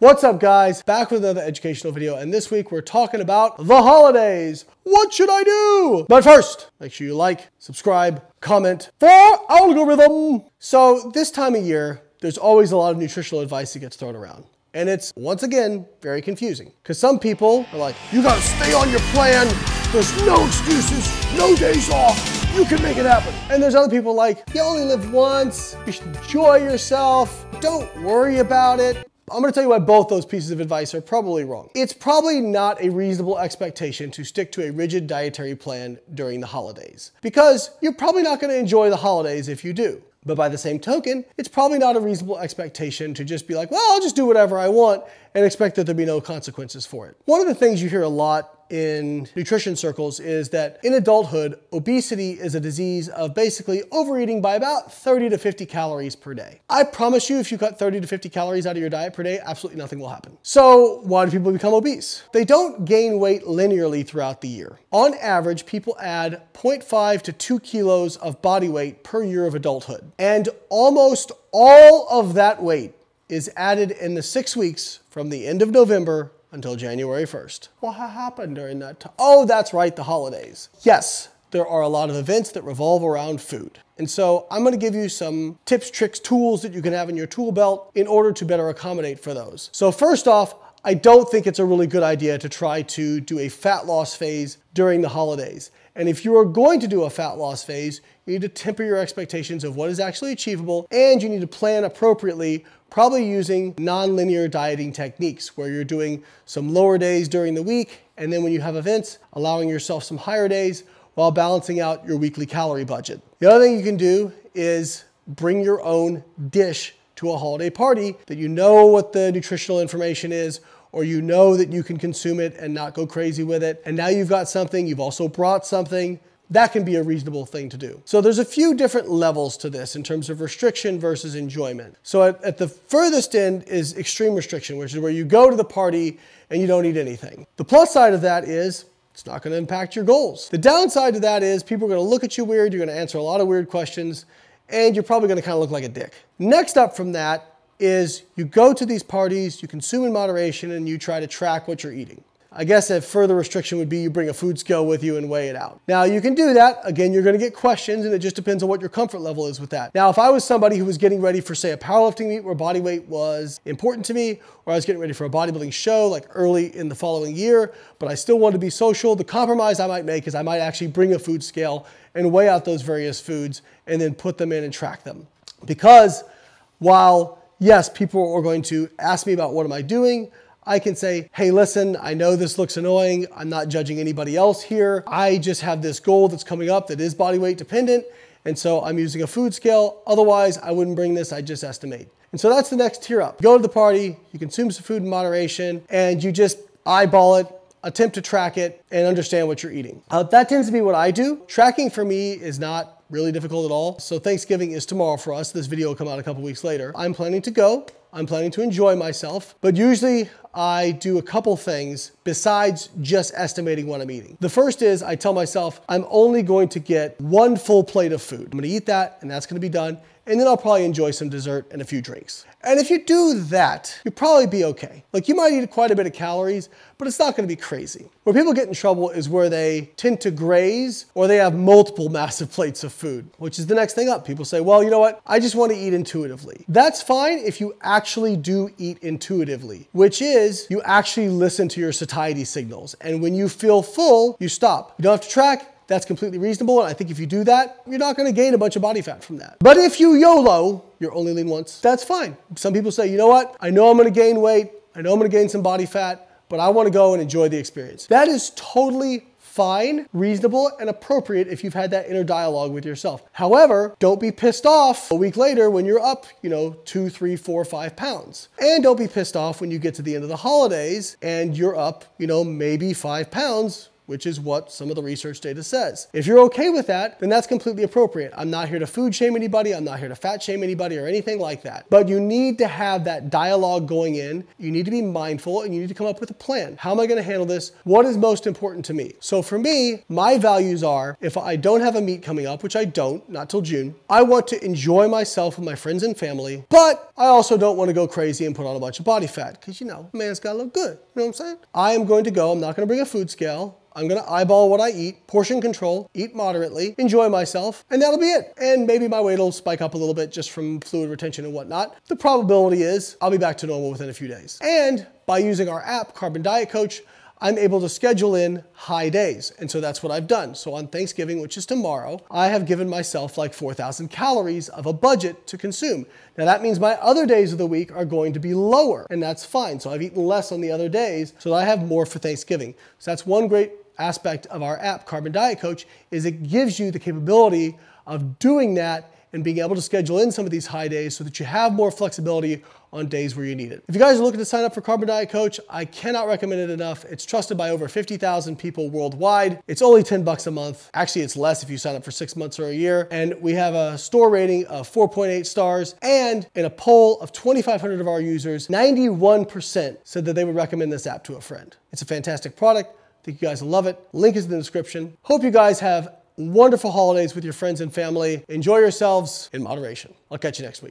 What's up, guys? Back with another educational video, and this week we're talking about the holidays. What should I do? But first, make sure you like, subscribe, comment for algorithm. So this time of year, there's always a lot of nutritional advice that gets thrown around. And it's, once again, very confusing. Because some people are like, you gotta stay on your plan. There's no excuses, no days off. You can make it happen. And there's other people like, you only live once. You should enjoy yourself. Don't worry about it. I'm gonna tell you why both those pieces of advice are probably wrong. It's probably not a reasonable expectation to stick to a rigid dietary plan during the holidays, because you're probably not gonna enjoy the holidays if you do. But by the same token, it's probably not a reasonable expectation to just be like, well, I'll just do whatever I want and expect that there'll be no consequences for it. One of the things you hear a lot in nutrition circles is that in adulthood, obesity is a disease of basically overeating by about 30 to 50 calories per day. I promise you, if you cut 30 to 50 calories out of your diet per day, absolutely nothing will happen. So why do people become obese? They don't gain weight linearly throughout the year. On average, people add 0.5 to 2 kilos of body weight per year of adulthood. And almost all of that weight is added in the 6 weeks from the end of November until January 1st. What happened during that time? Oh, that's right, the holidays. Yes, there are a lot of events that revolve around food. And so I'm gonna give you some tips, tricks, tools that you can have in your tool belt in order to better accommodate for those. So first off, I don't think it's a really good idea to try to do a fat loss phase during the holidays. And if you are going to do a fat loss phase, you need to temper your expectations of what is actually achievable, and you need to plan appropriately, probably using non-linear dieting techniques where you're doing some lower days during the week, and then when you have events, allowing yourself some higher days while balancing out your weekly calorie budget. The other thing you can do is bring your own dish to a holiday party that you know what the nutritional information is, or you know that you can consume it and not go crazy with it. And now you've got something, you've also brought something. That can be a reasonable thing to do. So there's a few different levels to this in terms of restriction versus enjoyment. So at the furthest end is extreme restriction, which is where you go to the party and you don't eat anything. The plus side of that is it's not gonna impact your goals. The downside to that is people are gonna look at you weird, you're gonna answer a lot of weird questions, and you're probably gonna kind of look like a dick. Next up from that is you go to these parties, you consume in moderation, and you try to track what you're eating. I guess a further restriction would be you bring a food scale with you and weigh it out. Now you can do that. Again, you're gonna get questions, and it just depends on what your comfort level is with that. Now, if I was somebody who was getting ready for, say, a powerlifting meet where body weight was important to me, or I was getting ready for a bodybuilding show like early in the following year, but I still wanted to be social, the compromise I might make is I might actually bring a food scale and weigh out those various foods and then put them in and track them. Because while, yes, people are going to ask me about what am I doing, I can say, hey, listen, I know this looks annoying. I'm not judging anybody else here. I just have this goal that's coming up that is body weight dependent. And so I'm using a food scale. Otherwise, I wouldn't bring this, I just estimate. And so that's the next tier up. Go to the party, you consume some food in moderation, and you just eyeball it, attempt to track it, and understand what you're eating. That tends to be what I do. Tracking for me is not really difficult at all. So Thanksgiving is tomorrow for us. This video will come out a couple weeks later. I'm planning to go. I'm planning to enjoy myself, but usually I do a couple things besides just estimating what I'm eating. The first is I tell myself I'm only going to get one full plate of food. I'm gonna eat that, and that's gonna be done. And then I'll probably enjoy some dessert and a few drinks. And if you do that, you'll probably be okay. Like, you might eat quite a bit of calories, but it's not gonna be crazy. Where people get in trouble is where they tend to graze, or they have multiple massive plates of food, which is the next thing up. People say, well, you know what? I just wanna eat intuitively. That's fine if you actually do eat intuitively, which is you actually listen to your satiety signals. And when you feel full, you stop. You don't have to track. That's completely reasonable, and I think if you do that, you're not gonna gain a bunch of body fat from that. But if you YOLO, you're only lean once, that's fine. Some people say, you know what? I know I'm gonna gain weight, I know I'm gonna gain some body fat, but I wanna go and enjoy the experience. That is totally fine, reasonable, and appropriate if you've had that inner dialogue with yourself. However, don't be pissed off a week later when you're up, 2, 3, 4, 5 pounds. And don't be pissed off when you get to the end of the holidays and you're up, maybe 5 pounds which is what some of the research data says. If you're okay with that, then that's completely appropriate. I'm not here to food shame anybody. I'm not here to fat shame anybody or anything like that. But you need to have that dialogue going in. You need to be mindful and you need to come up with a plan. How am I going to handle this? What is most important to me? So for me, my values are, if I don't have a meet coming up, which I don't, not till June, I want to enjoy myself with my friends and family, but I also don't want to go crazy and put on a bunch of body fat because, you know, a man's got to look good. You know what I'm saying? I am going to go. I'm not going to bring a food scale. I'm going to eyeball what I eat, portion control, eat moderately, enjoy myself, and that'll be it. And maybe my weight will spike up a little bit just from fluid retention and whatnot. The probability is I'll be back to normal within a few days. And by using our app, Carbon Diet Coach, I'm able to schedule in high days. And so that's what I've done. So on Thanksgiving, which is tomorrow, I have given myself like 4,000 calories of a budget to consume. Now that means my other days of the week are going to be lower, and that's fine. So I've eaten less on the other days so that I have more for Thanksgiving. So that's one great aspect of our app, Carbon Diet Coach, is it gives you the capability of doing that and being able to schedule in some of these high days so that you have more flexibility on days where you need it. If you guys are looking to sign up for Carbon Diet Coach, I cannot recommend it enough. It's trusted by over 50,000 people worldwide. It's only $10 a month. Actually, it's less if you sign up for 6 months or a year. And we have a store rating of 4.8 stars. And in a poll of 2,500 of our users, 91% said that they would recommend this app to a friend. It's a fantastic product. I think you guys will love it. Link is in the description. Hope you guys have wonderful holidays with your friends and family. Enjoy yourselves in moderation. I'll catch you next week.